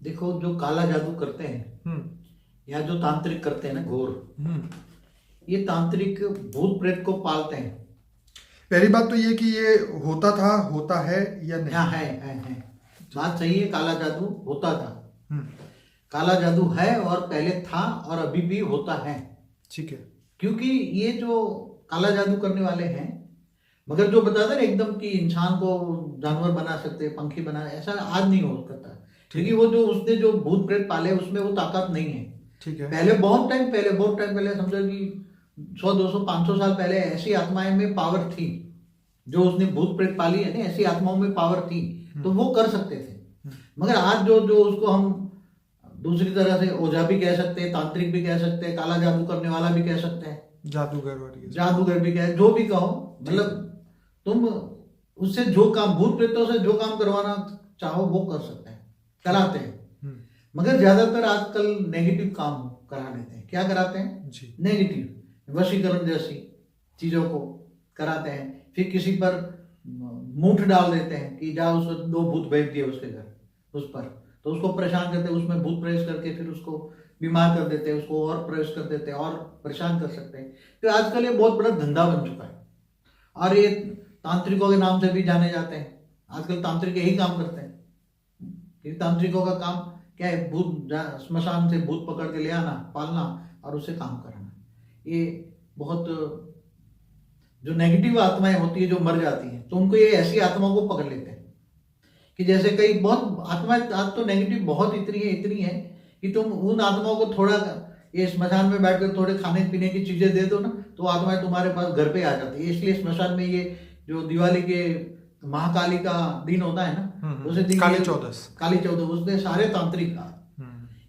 देखो, जो काला जादू करते हैं या जो तांत्रिक करते हैं ना, घोर, ये तांत्रिक भूत प्रेत को पालते हैं। पहली बात तो ये कि ये होता था, होता है या नहीं? हाँ, है। बात सही है, काला जादू होता था। हम्म, काला जादू है और पहले था और अभी भी होता है। ठीक है। क्योंकि ये जो काला जादू करने वाले हैं, मगर जो बताते हैं ना एकदम कि इंसान को जानवर बना सकते, पंखी बना, ऐसा आज नहीं हो सकता। क्योंकि वो जो उसने जो भूत प्रेत पाले उसमें वो ताकत नहीं है। ठीक है। पहले बहुत टाइम पहले समझो कि 100, 200, 500 साल पहले ऐसी आत्माएं में पावर थी। जो उसने भूत प्रेत पाली है ना, ऐसी आत्माओं में पावर थी, तो वो कर सकते थे। मगर आज जो जो उसको हम दूसरी तरह से ओझा भी कह सकते हैं, तांत्रिक भी कह सकते हैं, काला जादू करने वाला भी कह सकते हैं, जादूगर भी कहे, जो भी कहो, मतलब तुम उससे जो काम, भूत प्रेतों से जो काम करवाना चाहो वो कर सकते हैं, कराते हैं। मगर ज्यादातर आजकल नेगेटिव काम करा लेते हैं। क्या कराते हैं जी। नेगेटिव, वशीकरण जैसी चीजों को कराते हैं। फिर किसी पर मूठ डाल देते हैं कि जा उसको 2 भूत भेज दिए उसके घर, उस पर, तो उसको परेशान करते हैं, उसमें भूत प्रवेश करके फिर उसको बीमार कर देते हैं, उसको और प्रवेश कर देते हैं और परेशान कर सकते हैं। तो आजकल ये बहुत बड़ा धंधा बन चुका है और ये तांत्रिकों के नाम से भी जाने जाते हैं। आजकल तांत्रिक यही काम करते हैं। तांत्रिकों का काम क्या है? भूत, स्मशान से भूत पकड़ के ले आना, पालना और उससे काम कराना। ये बहुत जो नेगेटिव आत्माएं होती है जो मर जाती हैं, तो उनको ये ऐसी आत्माओं को पकड़ लेते हैं कि जैसे कई बहुत आत्माएं आज तो नेगेटिव बहुत इतनी है कि तुम उन आत्माओं को थोड़ा ये स्मशान में बैठकर थोड़े खाने पीने की चीजें दे दो ना, तो आत्माएं तुम्हारे पास घर पे आ जाती है। इसलिए स्मशान में ये जो दिवाली के महाकाली का दिन होता है ना, उसे दिन काली चौदस उसमें सारे तांत्रिक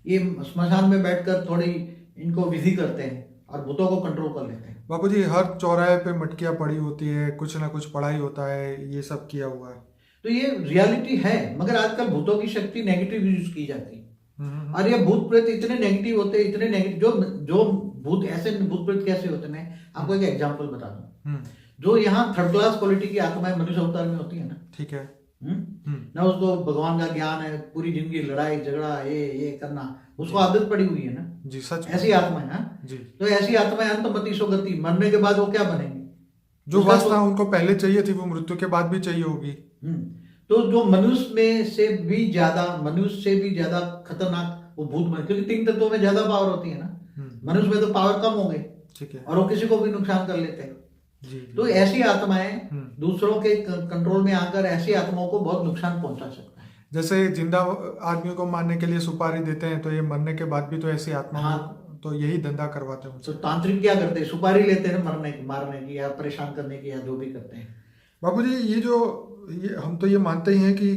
ये स्मशान में बैठकर थोड़ी इनको विधि करते हैं और भूतों को कंट्रोल कर लेते हैं। बापू जी, हर चौराहे पे मटकियां पड़ी होती है, कुछ ना कुछ पढ़ाई होता है, ये सब किया हुआ है। तो ये रियलिटी है, मगर आजकल भूतों की शक्ति नेगेटिव यूज की जाती है। और ये भूत प्रेत इतने नेगेटिव होते हैं, इतने नेगेटिव, जो भूत, ऐसे भूत प्रेत कैसे होते हैं, मैं आपको एक एग्जांपल बता दूं। जो यहाँ 3rd क्लास क्वालिटी की आत्माएं मनुष्य अवतार में होती है ना, ठीक है, ना उसको भगवान का ज्ञान है, पूरी जिंदगी लड़ाई झगड़ा ये करना, उसको आदत पड़ी हुई है ना जी, सच ऐसी आत्माएं। जी, तो ऐसी आत्माएं अंतमति सोगति, मरने के बाद वो क्या बनेंगी? जो वासना उनको पहले चाहिए थी वो मृत्यु के बाद भी चाहिए होगी। तो जो मनुष्य से भी ज्यादा खतरनाक वो भूत बने, क्योंकि 3 तत्वों में ज्यादा पावर होती है ना। मनुष्य में तो पावर कम हो गई, ठीक है, और वो किसी को भी नुकसान कर लेते हैं। जी। तो ऐसी आत्माएं दूसरों के कंट्रोल में आकर ऐसी आत्माओं को बहुत नुकसान पहुंचा सकता है। जैसे जिंदा आदमियों को मारने के लिए सुपारी देते हैं, तो ये मरने के बाद भी तो ऐसी आत्मा तो यही धंधा करवाते हैं। तो तांत्रिक क्या करते हैं? सुपारी लेते हैं मारने की या परेशान करने की, या जो भी करते हैं। बाबू जी, ये हम तो ये मानते ही हैं कि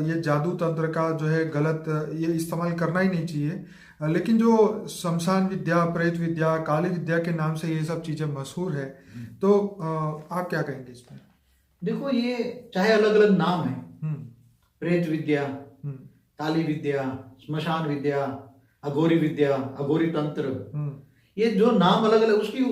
ये जादू तंत्र का जो है गलत ये इस्तेमाल करना ही नहीं चाहिए, लेकिन जो शमशान विद्या, प्रेत विद्या, काली विद्या के नाम से ये सब चीजें मशहूर है, तो आप क्या कहेंगे इसमें? देखो, ये चाहे अलग अलग नाम है, प्रेत विद्या, काली विद्या, स्मशान विद्या, अघोरी विद्या, अघोरी तंत्र, ये जो नाम अलग अलग, उसकी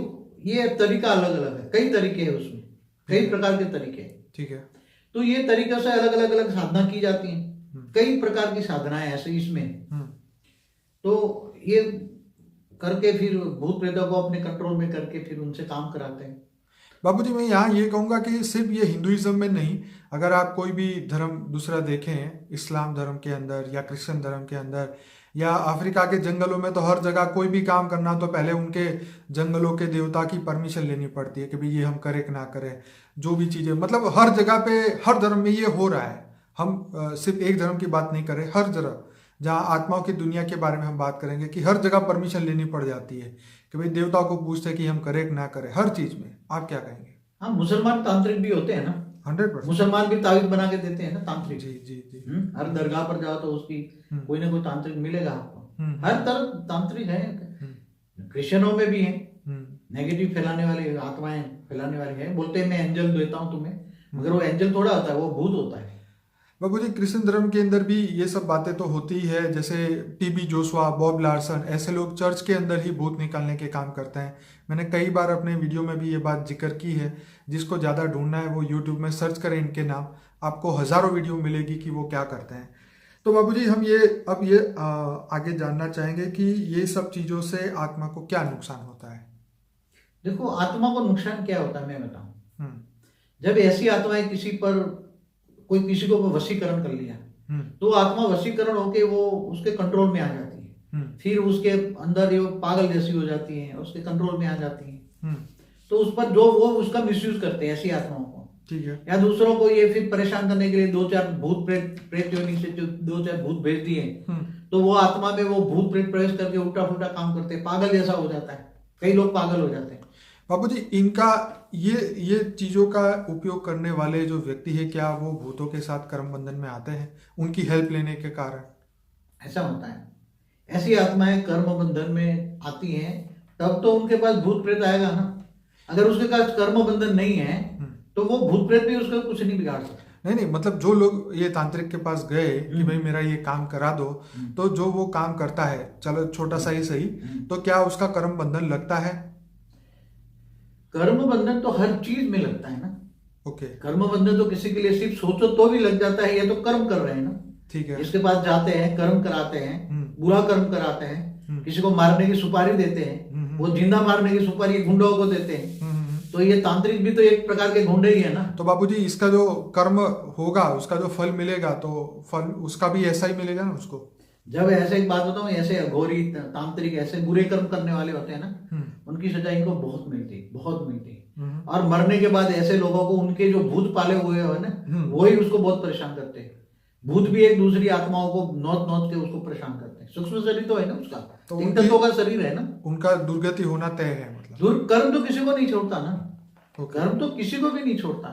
ये तरीका अलग अलग है। कई तरीके हैं उसमें, कई प्रकार के तरीके हैं, ठीक है। तो ये तरीकों से अलग अलग साधना की जाती है। कई प्रकार की साधनाएं ऐसे इसमें, तो ये करके फिर भूत प्रेतों को अपने कंट्रोल में करके फिर उनसे काम कराते हैं। बाबूजी, मैं यहाँ ये कहूँगा कि सिर्फ ये हिंदुइज्म में नहीं, अगर आप कोई भी धर्म दूसरा देखें, इस्लाम धर्म के अंदर या क्रिश्चियन धर्म के अंदर या अफ्रीका के जंगलों में, तो हर जगह कोई भी काम करना तो पहले उनके जंगलों के देवता की परमिशन लेनी पड़ती है कि भाई ये हम करें कि ना करें। जो भी चीज़ें, मतलब हर जगह पे, हर धर्म में ये हो रहा है। हम सिर्फ एक धर्म की बात नहीं करें, हर जगह जहाँ आत्माओं की दुनिया के बारे में हम बात करेंगे कि हर जगह परमिशन लेनी पड़ जाती है कि भाई देवताओं को पूछते हैं कि हम करें कि ना करें, हर चीज में। आप क्या कहेंगे? हाँ, मुसलमान तांत्रिक भी होते हैं ना, 100%। मुसलमान भी तावीज बना के देते हैं ना तांत्रिक। जी जी जी। हर दरगाह पर जाओ तो उसकी कोई ना कोई तांत्रिक मिलेगा आपको। हर तरफ तांत्रिक है। क्रिश्चियनों में भी है, नेगेटिव फैलाने वाली आत्माएं फैलाने वाली है। बोलते हैं मैं एंजल देता हूँ तुम्हें, मगर वो एंजल थोड़ा होता है, वो भूत होता है। बाबू जी, क्रिश्चियन धर्म के अंदर भी ये सब बातें तो होती ही है। जैसे टीबी जोशुआ, बॉब लार्सन, ऐसे लोग चर्च के अंदर ही भूत निकालने के काम करते हैं। मैंने कई बार अपने वीडियो में भी ये बात जिक्र की है। जिसको ज़्यादा ढूंढना है वो यूट्यूब में सर्च करें इनके नाम, आपको हज़ारों वीडियो मिलेगी कि वो क्या करते हैं। तो बाबूजी हम ये अब ये आगे जानना चाहेंगे कि ये सब चीजों से आत्मा को क्या नुकसान होता है। देखो, आत्मा को नुकसान क्या होता है मैं बताऊं। हम्म जब ऐसी आत्माएं किसी पर, कोई किसी को वशीकरण कर लिया, हम्म तो आत्मा वशीकरण होके वो उसके कंट्रोल में आ जाती है। फिर उसके अंदर ये पागल जैसी हो जाती है, उसके कंट्रोल में आ जाती है। हम्म तो उस पर जो वो उसका मिसयूज करते हैं ऐसी आत्माओं को, ठीक है। या दूसरों को ये फिर परेशान करने के लिए दो चार भूत प्रेत योनि से जो दो चार भूत भेज दिए, तो वो आत्मा में वो भूत प्रेत प्रवेश करके उल्टा फुल्टा काम करते हैं, पागल जैसा हो जाता है। कई लोग पागल हो जाते हैं। बाबूजी इनका ये चीजों का उपयोग करने वाले जो व्यक्ति है, क्या वो भूतों के साथ कर्म बंधन में आते हैं उनकी हेल्प लेने के कारण? ऐसा होता है। ऐसी आत्माएं कर्म बंधन में आती हैं तब तो उनके पास भूत प्रेत आएगा ना। अगर उसके पास कर्म बंधन नहीं है तो वो भूत प्रेत भी उसका कुछ नहीं बिगाड़ सकते। नहीं, मतलब जो लोग ये तांत्रिक के पास गए कि भाई मेरा ये काम करा दो, तो जो वो काम करता है, चलो छोटा सा ही सही, तो क्या उसका कर्म बंधन लगता है? कर्म बंधन तो हर चीज में लगता है ना। ओके, कर्म बंधन तो किसी के लिए सिर्फ सोचो तो भी लग जाता है, ये तो कर्म कर रहे हैं ना। ठीक है। इसके पास जाते हैं, कर्म कराते हैं, बुरा कर्म कराते हैं, किसी को मारने की सुपारी देते हैं, वो जिंदा मारने की सुपारी गुंडों को देते हैं। तो ये तांत्रिक भी तो एक प्रकार के गुंडे ही है ना। तो बाबूजी इसका जो कर्म होगा, उसका जो फल मिलेगा, तो फल उसका भी ऐसा ही मिलेगा ना उसको? जब ऐसे एक बात बताऊं, ऐसे अघोरी तांत्रिक ऐसे बुरे कर्म करने वाले होते हैं ना, उनकी सजा इनको बहुत मिलती है, बहुत मिलती है। और मरने के बाद ऐसे लोगों को उनके जो भूत पाले हुए हो ना, वही उसको बहुत परेशान करते हैं। भूत भी एक दूसरी आत्माओं को नोच नोच के उसको परेशान करते हैं। सूक्ष्म शरीर तो है ना उसका, तो तीन तत्वों का शरीर है ना। उनका दुर्गति होना तय है मतलब। कर्म तो किसी को नहीं छोड़ता ना, कर्म तो किसी को भी नहीं छोड़ता।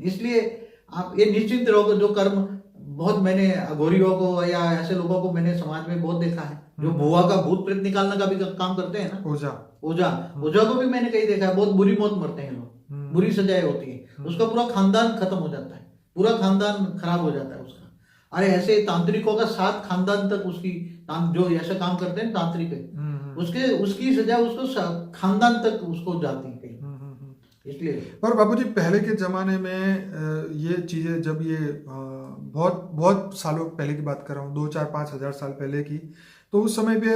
इसलिए आप ये निश्चिंत रहो जो कर्म, बहुत मैंने अघोरियों को या ऐसे लोगों को मैंने समाज में बहुत देखा है जो भुआ का भूत प्रेत निकालने का भी काम करते हैं ना। ओझा को भी मैंने कहीं देखा है, बहुत बुरी मौत मरते हैं लोग, बुरी सजाएं होती है, उसका पूरा खानदान खत्म हो जाता है, पूरा खानदान खराब हो जाता है उसका। अरे ऐसे तांत्रिकों का 7 खानदान तक उसकी जो ऐसा काम करते हैं तांत्रिक, उसकी सजा उसको खानदान तक उसको जाती है। इसलिए पर बाबूजी पहले के जमाने में ये चीजें, जब ये बहुत बहुत सालों पहले की बात कर रहा हूँ, 2-4-5 हजार साल पहले की, तो उस समय पे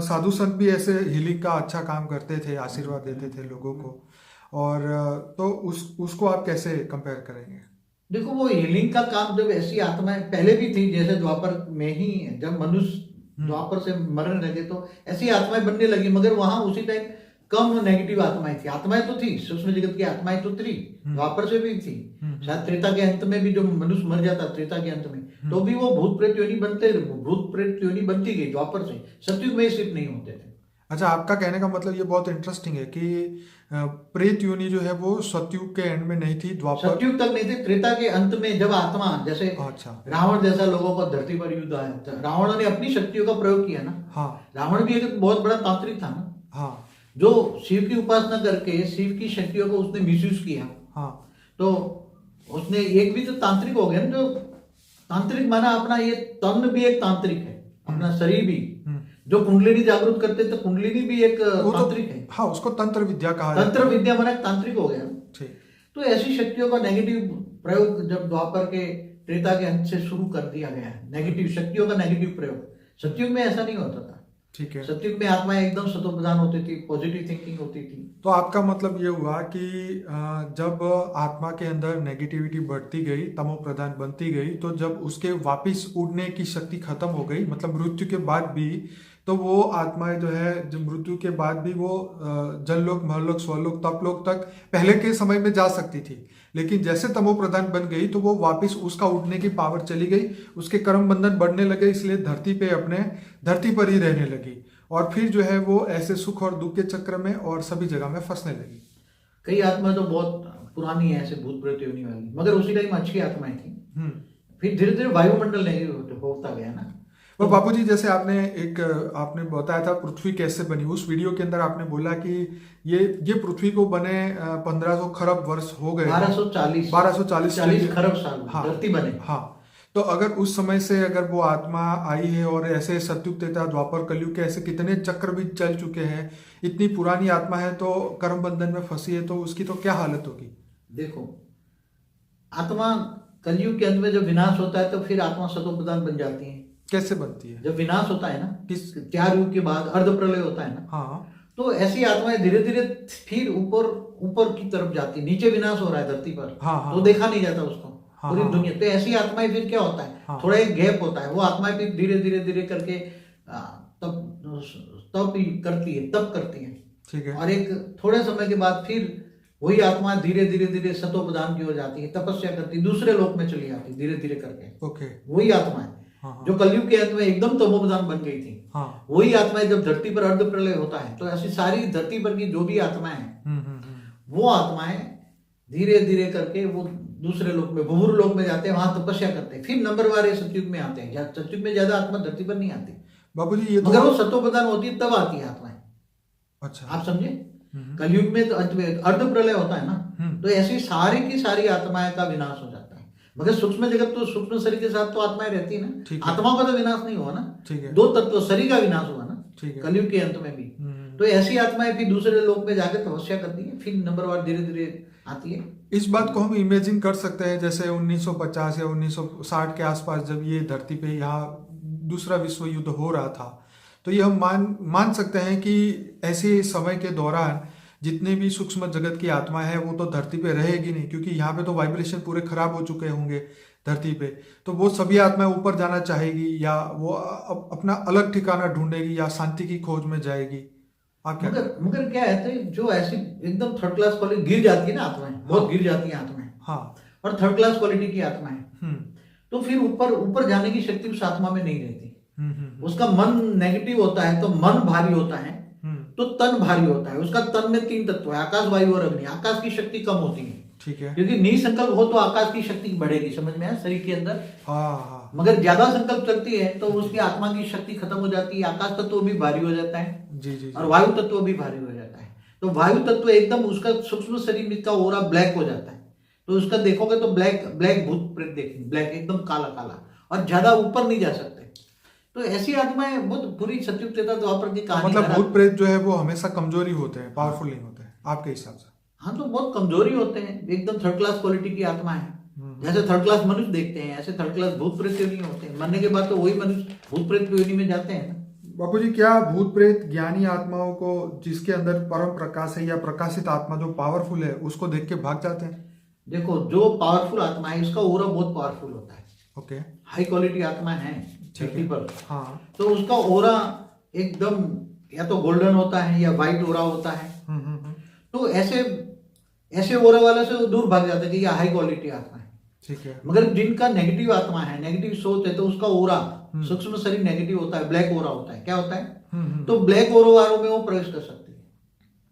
साधु संत भी ऐसे हीलिंग का अच्छा काम करते थे, आशीर्वाद देते थे लोगों को। और तो उसको आप कैसे कंपेयर करेंगे? देखो, वो हीलिंग का काम जब ऐसी आत्माएं पहले भी थी, जैसे द्वापर में ही जब मनुष्य द्वापर से मरने लगे तो ऐसी आत्माएं बनने लगी, मगर वहां उसी टाइम कम नेगेटिव आत्माएं थी। आत्माएं तो थी, सूक्ष्म जगत की आत्माएं तो थी, द्वापर से भी थी। शायद त्रेता के अंत में भी जो मनुष्य मर जाता, त्रेता के अंत में, तो भी वो भूत प्रेत योनि बनती गई द्वापर से। सतयुग में सिर्फ नहीं होते थे। अच्छा, आपका कहने का मतलब ये बहुत इंटरेस्टिंग है कि प्रेत योनि जो है वो सतयुग के एंड में नहीं थी, द्वापर सतयुग तक नहीं थी। त्रेता के अंत में जब आत्मा, जैसे रावण जैसा लोगों को धरती पर युद्ध आया, रावण ने अपनी शक्तियों का प्रयोग किया ना। हाँ, रावण भी एक बहुत बड़ा तांत्रिक था ना। हाँ, जो शिव की उपासना करके शिव की शक्तियों को उसने मिसयूज किया। हाँ, तो उसने एक भी तो तांत्रिक हो गया ना। जो तांत्रिक माना अपना ये तन भी एक तांत्रिक है, अपना शरीर भी। जो कुंडलिनी जागृत करते तो कुंडलिनी भी एक तांत्रिक है। हाँ, उसको तंत्र विद्या कहा जाता है। तंत्र विद्या माना तांत्रिक हो गया। ठीक। तो ऐसी शक्तियों का नेगेटिव प्रयोग जब द्वापर के त्रेता के अंत से शुरू कर दिया गया है, नेगेटिव शक्तियों का नेगेटिव प्रयोग। सतयुग में ऐसा नहीं होता था। ठीक है। सतयुग में आत्माएं एकदम सतोप्रधान होती थी, पॉजिटिव थिंकिंग होती थी। तो आपका मतलब ये हुआ कि जब आत्मा के अंदर नेगेटिविटी बढ़ती गई, तमोप्रधान बनती गई, तो जब उसके वापस उड़ने की शक्ति खत्म हो गई, मतलब मृत्यु के बाद भी, तो वो आत्माएं जो है, जब मृत्यु के बाद भी वो जनलोक, महलोक, स्वलोक, तपलोक तक पहले के समय में जा सकती थी। लेकिन जैसे तमोप्रधान बन गई तो वो वापस उसका उड़ने की पावर चली गई, उसके कर्म बंधन बढ़ने लगे, इसलिए धरती पर ही रहने लगी। और फिर जो है वो ऐसे सुख और दुख के चक्र में और सभी जगह में फंसने लगी। कई आत्माएं तो बहुत पुरानी है, ऐसे भूत प्रेत योनि वाली, मगर उसी टाइम अच्छी आत्माएं थी। फिर धीरे धीरे वायुमंडल नहीं होता गया ना। और बापूजी, जैसे आपने बताया था पृथ्वी कैसे बनी, उस वीडियो के अंदर आपने बोला कि ये पृथ्वी को बने 1500 खरब वर्ष हो गए, 1240 खरब साल। हाँ, धरती बने। हाँ, तो अगर उस समय से अगर वो आत्मा आई है और ऐसे सतयुग, त्रेता, द्वापर, कलयुग के ऐसे कितने चक्र भी चल चुके हैं, इतनी पुरानी आत्मा है तो कर्म बंधन में फंसी है, तो उसकी तो क्या हालत होगी? देखो, आत्मा कलयुग के अंत में जब विनाश होता है तो फिर आत्मा सतो प्रधान बन जाती है। कैसे बनती है? जब विनाश होता है ना, किस? 4 युग के बाद अर्ध प्रलय होता है ना, हाँ तो ऐसी आत्माएं धीरे धीरे फिर ऊपर ऊपर की तरफ जाती है। नीचे विनाश हो रहा है धरती पर, हाँ तो देखा नहीं जाता उसको, हाँ, पूरी हाँ, दुनिया। तो ऐसी आत्माएं फिर क्या होता है, हाँ, थोड़ा एक गैप होता है, वो आत्माएं फिर धीरे धीरे धीरे करके तब तब करती है, तब करती है। ठीक है। और एक थोड़े समय के बाद फिर वही आत्मा धीरे धीरे धीरे सतोप्रधान की हो जाती है, तपस्या करती, दूसरे लोक में चली जाती धीरे धीरे करके। ओके। वही आत्मा है हाँ, जो कलयुग के अंत में एकदम तमोप्रधान बन गई थी। हाँ। वही आत्माएं जब धरती पर अर्ध प्रलय होता है तो ऐसी सारी धरती पर की जो भी आत्माएं हैं, वो आत्माएं धीरे धीरे करके वो दूसरे लोक में, भूर लोक में जाते हैं, वहां तपस्या करते हैं, फिर नंबरवार सतयुग में आते हैं। सतयुग में ज्यादा आत्मा धरती पर नहीं आती बाबूजी, ये तो मगर वो सतोप्रधान होती है तब आती है आत्माएं। अच्छा, आप समझे? कलयुग में तो अंत में अर्ध प्रलय होता है ना, तो ऐसी सारी की सारी आत्माएं का विनाश हो जाता है। मगर सूक्ष्म जगत तो सूक्ष्म शरीर के साथ तो आत्माएं रहती है ना, आत्माओं का तो विनाश नहीं हुआ ना। ठीक है। 2 तत्व शरीर का विनाश हुआ ना ठीक है। कलयुग के अंत में भी। तो ऐसी आत्माएं फिर दूसरे लोक में जाकर तपस्या करती है, फिर नंबरवार धीरे धीरे आती है। इस बात को हम इमेजिन कर सकते हैं जैसे 1950 या 1960 के आसपास जब ये धरती पे यहाँ दूसरा विश्व युद्ध हो रहा था, तो ये हम मान सकते हैं कि ऐसे समय के दौरान जितने भी सूक्ष्म जगत की आत्मा है वो तो धरती पे रहेगी नहीं, क्योंकि यहाँ पे तो वाइब्रेशन पूरे खराब हो चुके होंगे धरती पे। तो वो सभी आत्माएं ऊपर जाना चाहेगी या वो अपना अलग ठिकाना ढूंढेगी या शांति की खोज में जाएगी? आप क्या? मगर क्या है, तो जो ऐसी एकदम थर्ड क्लास क्वालिटी गिर जाती है ना आत्माएं, बहुत गिर जाती है आत्माएं, हाँ, और थर्ड क्लास क्वालिटी की आत्माएं, तो फिर ऊपर जाने की शक्ति उस आत्मा में नहीं रहती। उसका मन नेगेटिव होता है तो मन भारी होता है, तो तन भारी होता है। उसका तन में 3 तत्व है, आकाश, वायु और अग्नि। आकाश की शक्ति कम होती है, ठीक है, क्योंकि निसंकल्प हो तो आकाश की शक्ति बढ़ेगी, समझ में आया, शरीर के अंदर। हाँ। मगर ज्यादा संकल्प चलती है तो उसकी आत्मा की शक्ति खत्म हो जाती है, आकाश तत्व भी भारी हो जाता है, जी, और वायु तत्व भी भारी हो जाता है। तो वायु तत्व एकदम उसका सूक्ष्म शरीर में का ओरा ब्लैक हो जाता है, तो उसका देखोगे तो ब्लैक भूत प्रेत देखेंगे, ब्लैक एकदम काला काला, और ज्यादा ऊपर नहीं जा सकते। तो ऐसी आत्माएं बहुत पूरी सतयुग त्रेता द्वापर की कहानी। मतलब भूत प्रेत जो है वो हमेशा कमजोरी होते हैं, पावरफुल नहीं होते हैं आपके हिसाब से? हाँ, तो बहुत कमजोरी होते हैं, एकदम थर्ड क्लास क्वालिटी की आत्मा है। जैसे थर्ड क्लास मनुष्य देखते हैं, ऐसे थर्ड क्लास भूत प्रेत नहीं होते हैं। मरने के बाद तो वही मनुष्य भूत प्रेत योनि में जाते हैं ना। बापू जी, क्या भूत प्रेत ज्ञानी आत्माओं को जिसके अंदर परम प्रकाश है या प्रकाशित आत्मा जो पावरफुल है उसको देख के भाग जाते हैं? देखो, जो पावरफुल आत्मा है उसका ओरा बहुत पावरफुल होता है। ओके, हाई क्वालिटी आत्मा है धरती पर, हाँ, तो उसका ओरा एकदम या तो गोल्डन होता है या व्हाइट ओरा होता है। तो ऐसे ओरा वाले से दूर भाग जाते हैं कि यह हाई क्वालिटी आत्मा है। ठीक है। मगर जिनका नेगेटिव आत्मा है, नेगेटिव सोच है, तो उसका ओरा सूक्ष्म शरीर नेगेटिव होता है, ब्लैक ओरा होता है। क्या होता है? तो ब्लैक ओरा वालों में वो प्रवेश कर सकती है।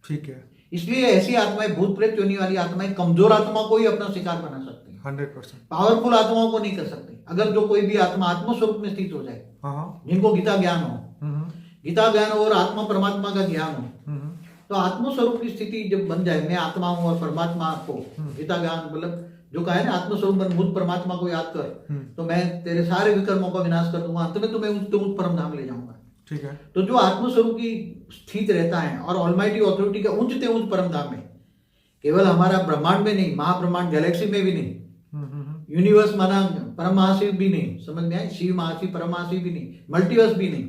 ठीक है। इसलिए ऐसी आत्माएं, भूत प्रेत योनि वाली आत्माएं, कमजोर आत्मा को ही अपना शिकार बना सकती है, 100%। पावरफुल आत्माओं को नहीं कर सकती। अगर जो कोई भी आत्मा आत्मस्वरूप में स्थित हो जाए, जिनको गीता ज्ञान हो, गीता ज्ञान और आत्मा परमात्मा का ज्ञान हो, तो आत्मस्वरूप की स्थिति जब बन जाए, मैं आत्मा हूं और परमात्मा को, गीता ज्ञान मतलब जो कहा है ना, आत्मस्वरूप बनभूत परमात्मा को याद कर, तो मैं तेरे सारे विकर्मों का विनाश कर दूंगा, अंत में तुम्हें उस परम धाम ले जाऊंगा। ठीक है। तो जो आत्मस्वरूप की स्थित रहता है और ऑलमाइटी अथॉरिटी के उच्चते उच्च परम धाम में, केवल हमारा ब्रह्मांड में नहीं, महाब्रह्मांड गैलेक्सी में भी नहीं, यूनिवर्स माना परम महाशिव भी नहीं, समझ में आए, शिव महाशिव परम महाशिव भी नहीं, मल्टीवर्स भी नहीं,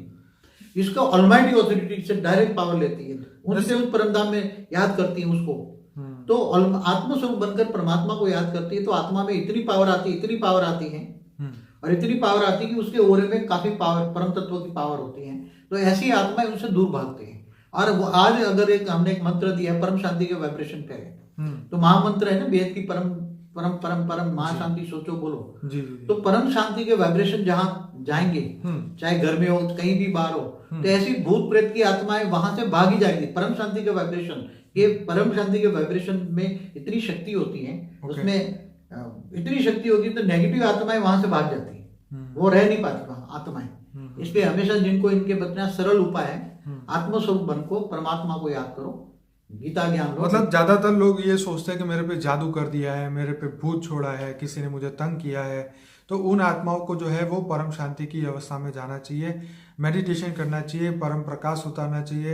इसको ऑलमाइटी अथॉरिटी से डायरेक्ट पावर लेती है, उच्चते उच्च परम धाम में याद करती है उसको। तो आत्मस्वरूप बनकर परमात्मा को याद करती है, तो आत्मा में इतनी पावर आती है, इतनी पावर आती है, और इतनी पावर आती है कि उसके ओरे में काफी पावर, परम तत्व की पावर होती है। तो ऐसी आत्माएं उनसे दूर भागती है। और वो आज अगर हमने एक मंत्र दिया है, परम शांति के वाइब्रेशन पे, तो महामंत्र है ना वेद की, परम परम परम परम महाशांति सोचो बोलो। जी। तो परम शांति के वाइब्रेशन जहां जाएंगे, चाहे घर में हो, कहीं भी बाहर हो, तो ऐसी भूत प्रेत की आत्माएं वहां से भागी जाएंगी। परम शांति के वाइब्रेशन, ये परम शांति के वाइब्रेशन में इतनी शक्ति होती है, उसमें इतनी शक्ति होती है, तो नेगेटिव आत्माएं वहां से भाग जाती है, वो रह नहीं पाती वहां आत्माएं। इसलिए हमेशा जिनको इनके बतना सरल उपाय है, आत्मस्वरूप बन को, परमात्मा को याद करो, गीता ज्ञान लो। मतलब ज्यादातर लोग ये सोचते हैं कि मेरे पे जादू कर दिया है, मेरे पे भूत छोड़ा है, किसी ने मुझे तंग किया है, तो उन आत्माओं को जो है वो परम शांति की अवस्था में जाना चाहिए, मेडिटेशन करना चाहिए, परम प्रकाश उतारना चाहिए,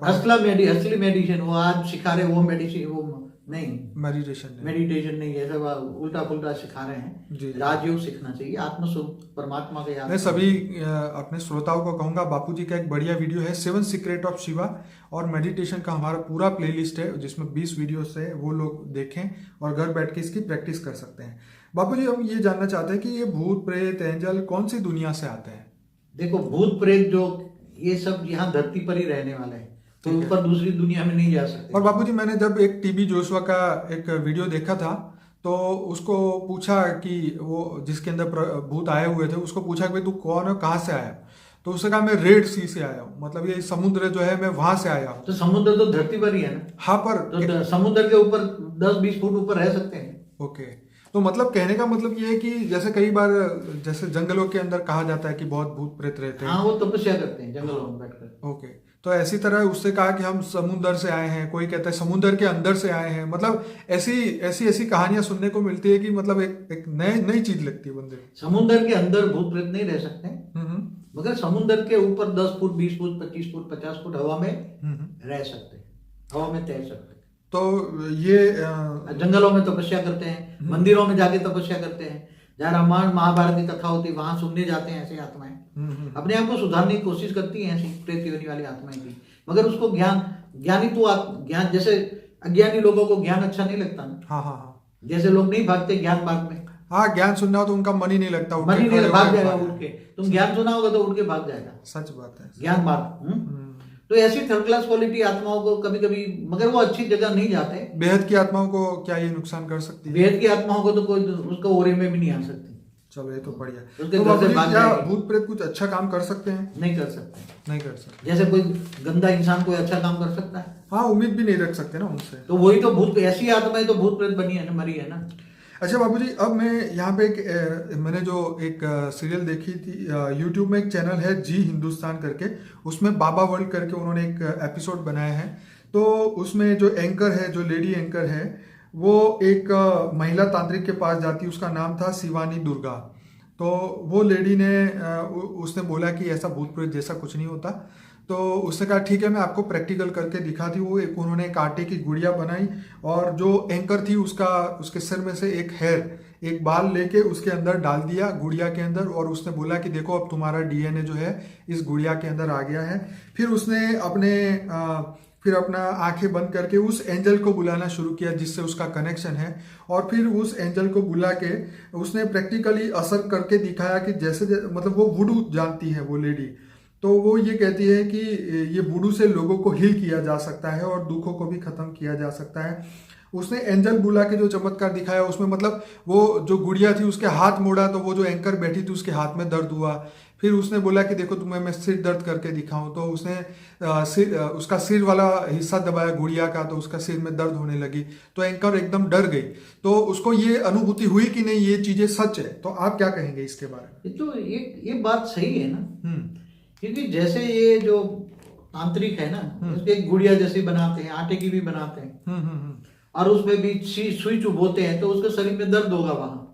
असली मेडिसिन वो आज सिखा रहे, वो मेडिसिन, वो नहीं, मेडिटेशन नहीं है, सब उल्टा पुल्टा सिखा रहे हैं। जी। राजयोग सीखना चाहिए, आत्मस्वरूप परमात्मा के याद। मैं सभी अपने श्रोताओं को कहूंगा, बापूजी का एक बढ़िया वीडियो है 7 सीक्रेट ऑफ शिवा, और मेडिटेशन का हमारा पूरा प्लेलिस्ट है जिसमें 20 वीडियोस है, वो लोग देखें और घर बैठ के इसकी प्रैक्टिस कर सकते हैं। बापूजी, हम ये जानना चाहते हैं कि ये भूत प्रेत एंजल कौन सी दुनिया से आते हैं? देखो, भूत प्रेत जो ये सब यहाँ धरती पर ही रहने वाले हैं, तो ऊपर दूसरी दुनिया में नहीं जा सकते। और बापूजी, मैंने जब एक टीबी जोशुआ का एक वीडियो देखा था, तो उसको पूछा कि वो जिसके अंदर भूत आए हुए थे, उसको पूछा कि भाई तू कौन है, कहाँ से आया? तो उसने कहा मैं रेड सी से आया हूँ, मतलब ये समुद्र जो है मैं वहां से आया हूँ। तो समुद्र तो धरती पर ही है ना। हाँ, पर तो समुद्र के ऊपर 10-20 फुट ऊपर रह सकते हैं। ओके, तो मतलब कहने का मतलब ये है कि जैसे कई बार जैसे जंगलों के अंदर कहा जाता है कि बहुत भूत प्रेत रहते हैं। हाँ, वो तपस्या करते हैं जंगलों में बैठकर। ओके, तो ऐसी तरह उससे कहा कि हम समुद्र से आए हैं, कोई कहता है समुद्र के अंदर से आए हैं, मतलब ऐसी कहानियां सुनने को मिलती है कि मतलब एक नई चीज लगती है बंदे को। समुद्र के अंदर भूत प्रेत नहीं रह सकते, मगर समुद्र के ऊपर 10 फुट 20 फुट 25 फुट 50 फुट हवा में रह सकते, हवा में तैर सकते। तो ये जंगलों में तपस्या करते हैं, मंदिरों में जाके तपस्या करते हैं, जहाँ रामायण महाभारत की कथा होती है वहां सुनने जाते हैं ऐसी आत्माएं। अपने आप को सुधारने की कोशिश करती हैं ऐसी प्रेत योनि वाली आत्माएं भी, मगर उसको ज्ञान जैसे अज्ञानी लोगों को ज्ञान अच्छा नहीं लगता ना। हाँ, जैसे लोग नहीं भागते ज्ञान मार्ग में। हाँ, ज्ञान सुनना हो तो उनका मन ही नहीं लगता, मन ही नहीं, भाग जाएगा उठ के। तुम ज्ञान सुना होगा तो उठ के भाग जाएगा। सच बात है, ज्ञान मार्ग। तो ऐसी थर्ड क्लास क्वालिटी आत्माओं को कभी कभी, मगर वो अच्छी जगह नहीं जाते। बेहद की आत्माओं को क्या ये नुकसान कर सकती है? बेहद की आत्माओं को तो कोई उसका ओरे में भी नहीं आ सकती। चलो, ये तो बढ़िया। उसके तो घर से भाग क्या जाएगी। भूत प्रेत कुछ अच्छा काम कर सकते हैं? नहीं कर सकते। नहीं कर सकते। जैसे कोई गंदा इंसान कोई अच्छा काम कर सकता है? हाँ, उम्मीद भी नहीं रख सकते ना उनसे। तो वही तो भूत, ऐसी आत्माएं तो भूत प्रेत बनी है ना, मरी है ना। अच्छा बाबूजी, अब मैं यहाँ पे मैंने जो एक सीरियल देखी थी, यूट्यूब में एक चैनल है जी हिंदुस्तान करके, उसमें बाबा वर्ल्ड करके उन्होंने एक एपिसोड बनाया है। तो उसमें जो एंकर है, जो लेडी एंकर है, वो एक महिला तांत्रिक के पास जाती है, उसका नाम था शिवानी दुर्गा। तो वो लेडी ने उसने बोला कि ऐसा भूत प्रेत जैसा कुछ नहीं होता। तो उसने कहा ठीक है, मैं आपको प्रैक्टिकल करके दिखाती हूँ। उन्होंने एक आटे की गुड़िया बनाई, और जो एंकर थी उसके सिर में से एक बाल लेके उसके अंदर डाल दिया, गुड़िया के अंदर, और उसने बोला कि देखो अब तुम्हारा डीएनए जो है इस गुड़िया के अंदर आ गया है। फिर उसने अपना आंखें बंद करके उस एंजल को बुलाना शुरू किया जिससे उसका कनेक्शन है, और फिर उस एंजल को बुला के उसने प्रैक्टिकली असर करके दिखाया कि जैसे मतलब वो वुडू जानती है वो लेडी। तो वो ये कहती है कि ये वुडू से लोगों को हील किया जा सकता है और दुखों को भी खत्म किया जा सकता है। उसने एंजल बुला के जो चमत्कार दिखाया उसमें मतलब वो जो गुड़िया थी उसके हाथ मोड़ा तो वो जो एंकर बैठी थी उसके हाथ में दर्द हुआ। फिर उसने बोला कि देखो तुम्हें मैं सिर दर्द करके दिखाऊं, तो उसने उसका सिर वाला हिस्सा दबाया गुड़िया का, तो उसका सिर में दर्द होने लगी। तो एंकर एकदम डर गई। तो उसको ये अनुभूति हुई कि नहीं ये चीजें सच है। तो आप क्या कहेंगे इसके बारे में? तो ये बात सही है ना, क्योंकि जैसे ये जो तांत्रिक है ना, उसके एक गुड़िया जैसी बनाते हैं, आटे की भी बनाते हैं, और उसमें भी सुई चुभोते हैं तो उसके शरीर में दर्द होगा वहां।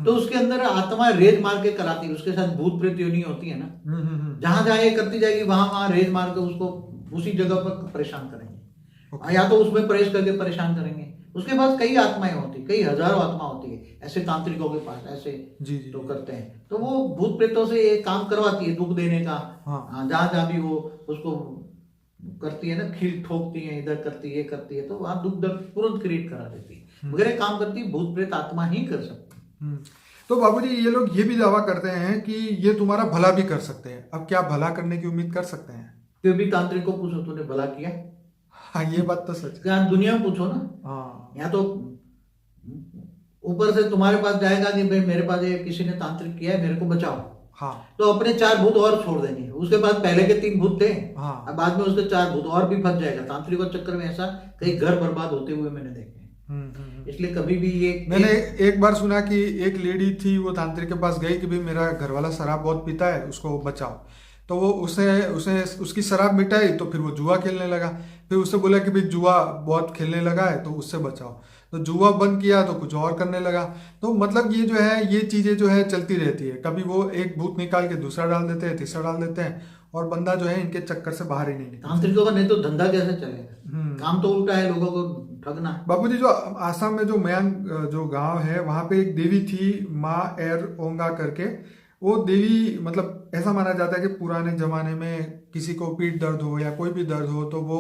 तो उसके अंदर आत्मा रेज मार के कराती है, उसके साथ भूत प्रेत योनि होती है ना, जहां जहां ये करती जाएगी वहां रेज मार के उसको उसी जगह पर परेशान करेंगे, या तो उसमें प्रवेश करके परेशान करेंगे। उसके पास कई आत्माएं होती, कई हजारों आत्मा होती है ऐसे तांत्रिकों के पास, ऐसे तो करते हैं। तो वो भूत प्रेतों से ये काम करवाती है दुख देने का। जहां जहां भी वो उसको करती है ना, खील ठोकती है, इधर करती है, करती है, तो वहां दुख दर्द तुरंत क्रिएट करा देती है। मगर ये काम करती है भूत प्रेत आत्मा ही कर सकती। तो बाबूजी ये लोग ये भी दावा करते हैं कि ये तुम्हारा भला भी कर सकते हैं। अब क्या भला करने की उम्मीद कर सकते हैं? तो भी तांत्रिक को पूछो तूने भला किया? हाँ, ये बात तो सच है। दुनिया में पूछो ना। हाँ, या तो ऊपर से तुम्हारे पास जाएगा कि भाई मेरे पास ये किसी ने तांत्रिक किया है, मेरे को बचाओ। हाँ, तो अपने 4 भूत और छोड़ देंगे। उसके बाद पहले के 3 भूत थे, हाँ, अब बाद में उसके 4 भूत और भी फंस जाएगा। तांत्रिक के चक्कर में ऐसा कई घर बर्बाद होते हुए मैंने देखे। इसलिए कभी भी ये मैंने एक बार सुना कि एक लेडी थी, वो तांत्रिक के पास गई कि भाई मेरा घर वाला शराब बहुत पीता है, उसको बचाओ। तो वो उसने उसने उसकी शराब मिटाई तो फिर वो जुआ खेलने लगा। फिर उससे बोला कि भाई जुआ बहुत खेलने लगा है तो उससे बचाओ। तो जुआ बंद किया तो कुछ और करने लगा। तो मतलब ये जो है ये चीज़ें जो है चलती रहती है। कभी वो एक भूत निकाल के दूसरा डाल देते हैं, तीसरा डाल देते हैं, और बंदा जो है इनके चक्कर से बाहर ही नहीं निकलता। तांत्रिकों का नहीं तो धंधा कैसे चलेगा? काम तो उल्टा है, लोगों को ठगना। बाबूजी, जो आसाम में जो मयांग जो गांव है वहां पे एक देवी थी माँ एर ओंगा करके। वो देवी मतलब ऐसा माना जाता है कि पुराने जमाने में किसी को पीठ दर्द हो या कोई भी दर्द हो तो वो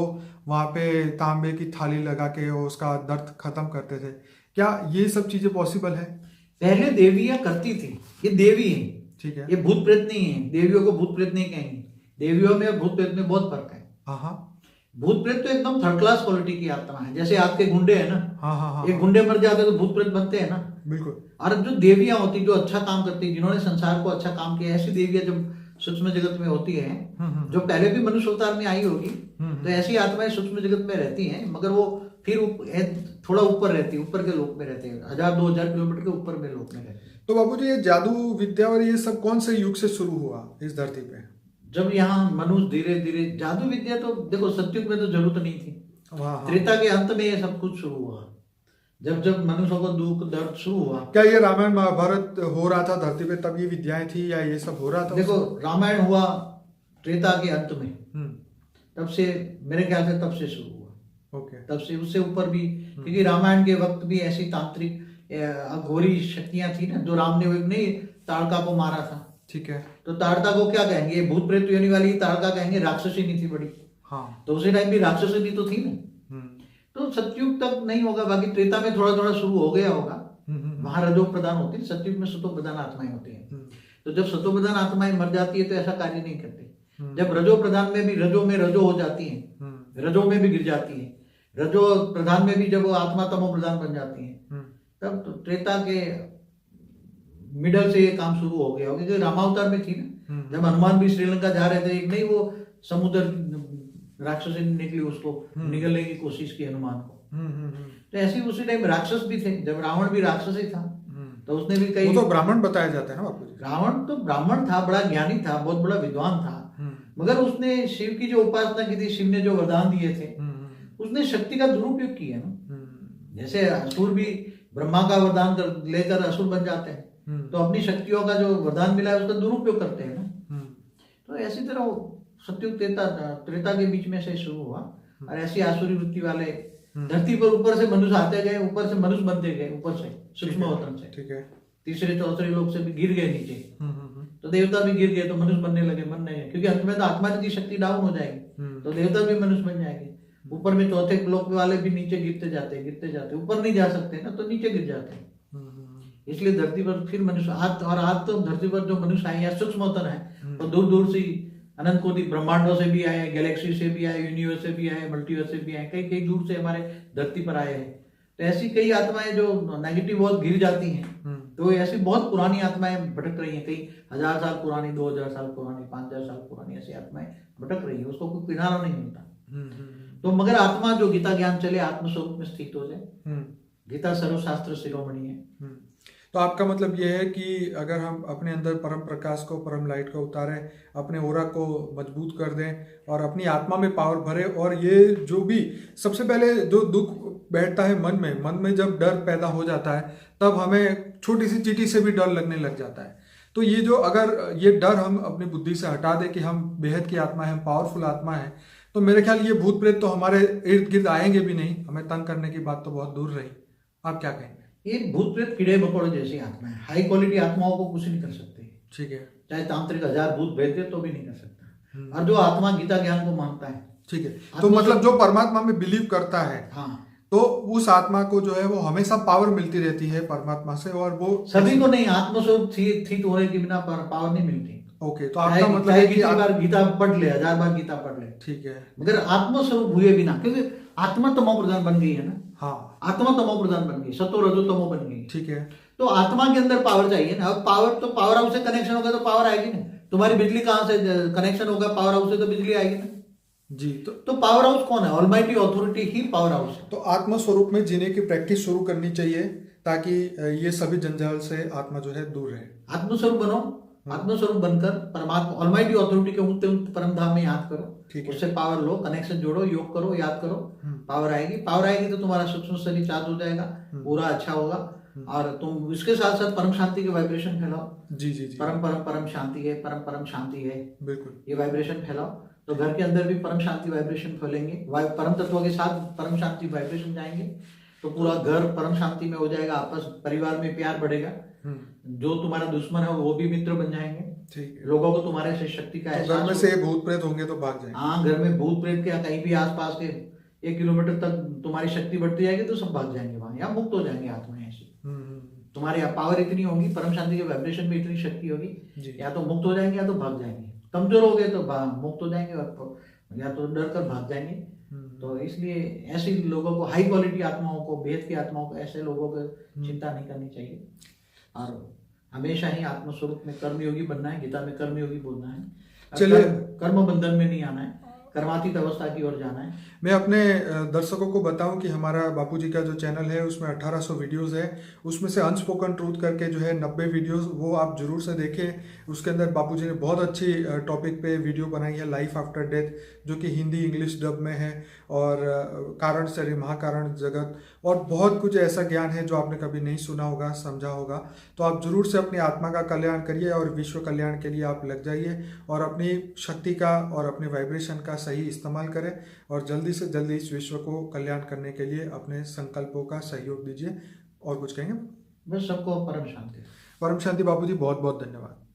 वहां पे तांबे की थाली लगा के वो उसका दर्द खत्म करते थे। क्या ये सब चीजें पॉसिबल है? पहले देवियां करती थी, ये देवी है, ठीक है। ये भूत प्रेत नहीं है। देवियों को भूत प्रेत नहीं कहेंगे। देवियों में और भूत प्रेत में बहुत फर्क है। हाँ हाँ भूत प्रेत तो एकदम थर्ड क्लास क्वालिटी की आत्मा है, जैसे आपके गुंडे हैं ना। हाँ हाँ हाँ एक गुंडे मर जाते तो भूत प्रेत बनते हैं ना। बिल्कुल। और जो देवियां होती जो अच्छा काम करती, जिन्होंने संसार को अच्छा काम किया, ऐसी देवियां जब सूक्ष्म जगत में होती है, जो पहले भी मनुष्य अवतार में आई होगी, तो ऐसी आत्माएं सूक्ष्म जगत में रहती हैं, मगर वो फिर थोड़ा ऊपर रहती है, ऊपर के लोक में रहते हैं, 1000-2000 किलोमीटर के ऊपर में लोक में रहते हैं। तो बाबूजी, ये जादू विद्या और ये सब कौन से युग से शुरू हुआ इस धरती पे? जब यहाँ मनुष्य धीरे धीरे, जादू विद्या तो देखो सत्युग में तो जरूरत नहीं थी। त्रेता के अंत में ये सब कुछ शुरू हुआ, जब जब मनुष्यों को दुख दर्द शुरू हुआ। क्या ये रामायण महाभारत हो रहा था धरती पे तब ये विद्याएं थी या ये सब हो रहा था? देखो रामायण हुआ त्रेता के अंत में, तब से मेरे ख्याल से तब से शुरू हुआ। ओके। तब से उससे ऊपर भी, क्योंकि रामायण के वक्त भी ऐसी तांत्रिक अघोरी शक्तियां थी ना, जो राम ने नहीं ताड़का को मारा था। ठीक है। तो ताड़का को क्या कहेंगे? भूत प्रेत योनि वाली ताड़का कहेंगे, राक्षसी नहीं थी बड़ी। हाँ। तो उसी टाइम भी राक्षसी तो थी ना। तो सतयुग तक नहीं होगा, बाकी त्रेता में थोड़ा थोड़ा शुरू हो गया होगा। वहां रजो प्रधान होती है, सतयुग में सतो प्रधान आत्माएं होती हैं। तो जब सतो प्रधान आत्माएं मर जाती है तो ऐसा कार्य नहीं करती। जब रजो प्रधान में भी रजो हो जाती है, रजो में भी गिर जाती है, रजो प्रधान में भी जब वो आत्मा तमो प्रधान बन जाती है, तब तो त्रेता के मिडल से ये काम शुरू हो गया होगा। क्योंकि रामावतार में थी ना, जब हनुमान भी श्रीलंका जा रहे थे, एक नहीं वो समुद्र राक्षसी निकली, उसको निगलने की कोशिश की हनुमान को। तो ऐसी उसी टाइम राक्षस भी थे, जब रावण भी राक्षस ही था, तो उसने भी कई, वो तो ब्राह्मण बताया जाता है ना बापू जी। रावण तो ब्राह्मण था, बड़ा ज्ञानी था, बहुत बड़ा विद्वान था, मगर उसने शिव की जो उपासना की थी, शिव ने जो वरदान दिए थे, उसने शक्ति का दुरुपयोग किया ना। जैसे असुर भी ब्रह्मा का वरदान लेकर असुर बन जाते हैं, तो अपनी शक्तियों का जो वरदान मिला है उसका दुरुपयोग करते हैं ना। तो ऐसी तरह सतयुग त्रेता के बीच में से शुरू हुआ, और ऐसी आसुरी वृत्ति वाले धरती पर ऊपर से मनुष्य आते गए, ऊपर से मनुष्य बनते गए, ऊपर से सूक्ष्म अवतरण से। ठीक है। तीसरे चौथे लोग से भी गिर गए नीचे, तो देवता भी गिर गए, तो मनुष्य बनने लगे, क्योंकि अंत में तो आत्मा की शक्ति डाउन हो जाएगी, तो देवता भी मनुष्य बन जाएंगे। ऊपर में चौथे लोक वाले भी नीचे गिरते जाते, ऊपर नहीं जा सकते ना, तो नीचे गिर जाते हैं। इसलिए धरती पर फिर मनुष्य आज तो धरती पर जो मनुष्य आए हैं सूक्ष्म अवतरण है, और दूर दूर से अनंत कोटि ब्रह्मांडों से भी आए, गैलेक्सी से भी आए, यूनिवर्स से भी आए, मल्टीवर्स से भी आए, कई कई दूर से हमारे धरती पर आए हैं। तो ऐसी कई आत्माएं जो नेगेटिव बहुत गिर जाती हैं, तो ऐसी बहुत पुरानी आत्माएं भटक रही हैं, कई 1000 साल पुरानी, 2000 साल पुरानी, 5000 साल पुरानी, ऐसी आत्माएं भटक रही है, उसको कोई किनारा नहीं मिलता। तो मगर आत्मा जो गीता ज्ञान चले, आत्मस्वरूप में स्थित हो जाए, गीता सर्वशास्त्र शिरोमणि है। तो आपका मतलब यह है कि अगर हम अपने अंदर परम प्रकाश को, परम लाइट को उतारें, अपने ओरा को मजबूत कर दें और अपनी आत्मा में पावर भरे, और ये जो भी सबसे पहले जो दुख बैठता है मन में जब डर पैदा हो जाता है, तब हमें छोटी सी चींटी से भी डर लगने लग जाता है। तो ये जो अगर ये डर हम अपनी बुद्धि से हटा दें कि हम बेहद की आत्मा है, हम पावरफुल आत्मा है, तो मेरे ख्याल ये भूत प्रेत तो हमारे इर्द गिर्द आएंगे भी नहीं, हमें तंग करने की बात तो बहुत दूर रही। आप क्या कहेंगे? ये भूत प्रेत कीड़े मकोड़े जैसी आत्मा है, हाई क्वालिटी आत्माओं को कुछ नहीं कर सकते। ठीक है। चाहे तांत्रिक 1000 भूत भेज दे तो भी नहीं कर सकता। और जो आत्मा गीता ज्ञान को मानता है, ठीक है, तो मतलब जो परमात्मा में बिलीव करता है, हाँ, तो उस आत्मा को जो है वो हमेशा पावर मिलती रहती है परमात्मा से, और वो सभी को नहीं, आत्मस्वरूप स्थित होने के बिना पावर नहीं मिलती। ओके, तो आपका मतलब है कि बार गीता पढ़ ले, 1000 बार गीता पढ़ ले, ठीक है, मगर आत्मस्वरूप हुए बिना, क्योंकि आत्मा तमो प्रधान बन गई है ना। हाँ, आत्मा तमो प्रधान बन गई, सतो रजो तमो बन गई। ठीक है। तो आत्मा के अंदर पावर चाहिए ना। अब पावर हाउस से कनेक्शन होगा तो पावर आएगी ना। तुम्हारी बिजली कहाँ से कनेक्शन होगा? पावर हाउस से तो बिजली आएगी ना जी। तो पावर हाउस कौन है? ऑलमाइटी अथॉरिटी ही पावर हाउस है। तो आत्म स्वरूप में जीने की प्रैक्टिस शुरू करनी चाहिए, ताकि ये सभी जंजाल से आत्मा जो है दूर रहे। आत्मस्वरूप बनो, आत्मस्वरूप बनकर परमात्मा ऑलमाइटी अथॉरिटी के उठते उठते परम धाम में याद करो, ठीक है। उससे पावर लो, कनेक्शन जोड़ो, योग करो, याद करो, पावर आएगी तो तुम्हारा सूक्ष्म शरीर चार्ज हो जाएगा, पूरा अच्छा होगा। और तुम इसके साथ साथ परम शांति के वाइब्रेशन फैलाओ। जी जी जी, परम परम परम शांति है, परम परम शांति है, बिल्कुल। ये वाइब्रेशन फैलाओ तो घर के अंदर भी परम शांति वाइब्रेशन फैलेंगे। परम तत्व के साथ परम शांति वाइब्रेशन जाएंगे तो पूरा घर परम शांति में हो जाएगा। आपस परिवार में प्यार बढ़ेगा, जो तुम्हारा दुश्मन है वो भी मित्र बन जाएंगे। ठीक है। लोगों को तुम्हारे से शक्ति का तो घर में से भूत प्रेत होंगे तो भाग जाएंगे। हाँ, घर में भूत प्रेत के कहीं भी आसपास के 1 किलोमीटर तक तुम्हारी शक्ति बढ़ती जाएगी तो सब भाग जाएंगे वहां, या मुक्त हो जाएंगे आत्माएं ऐसी। तुम्हारी पावर इतनी होगी, परम शांति के वाइब्रेशन में इतनी शक्ति होगी, या तो मुक्त हो जाएंगे या तो भाग जाएंगे। कमजोर हो गए तो मुक्त हो जाएंगे और या तो डर कर भाग जाएंगे। तो इसलिए ऐसे लोगों को, हाई क्वालिटी आत्माओं को, भेद की आत्माओं को, ऐसे लोगों को चिंता नहीं करनी चाहिए और हमेशा ही आत्मस्वरूप में कर्मयोगी बनना है। गीता में कर्मयोगी बोलना है, चलिए कर्म बंधन में नहीं आना है, कर्मातीत अवस्था की ओर जाना है। मैं अपने दर्शकों को बताऊं कि हमारा बापूजी का जो चैनल है उसमें 1800 वीडियोस है, उसमें से अनस्पोकन ट्रूथ करके जो है 90 वीडियोस, वो आप जरूर से देखें। उसके अंदर बापूजी ने बहुत अच्छी टॉपिक पे वीडियो बनाई है, लाइफ आफ्टर डेथ, जो कि हिंदी इंग्लिश डब में है, और कारण शरीर महाकारण जगत, और बहुत कुछ ऐसा ज्ञान है जो आपने कभी नहीं सुना होगा, समझा होगा। तो आप जरूर से अपनी आत्मा का कल्याण करिए और विश्व कल्याण के लिए आप लग जाइए और अपनी शक्ति का और अपने वाइब्रेशन का सही इस्तेमाल करें और जल्दी से जल्दी इस विश्व को कल्याण करने के लिए अपने संकल्पों का सहयोग दीजिए। और कुछ कहेंगे? बस सबको परम शांति। परम शांति बापूजी, बहुत बहुत धन्यवाद।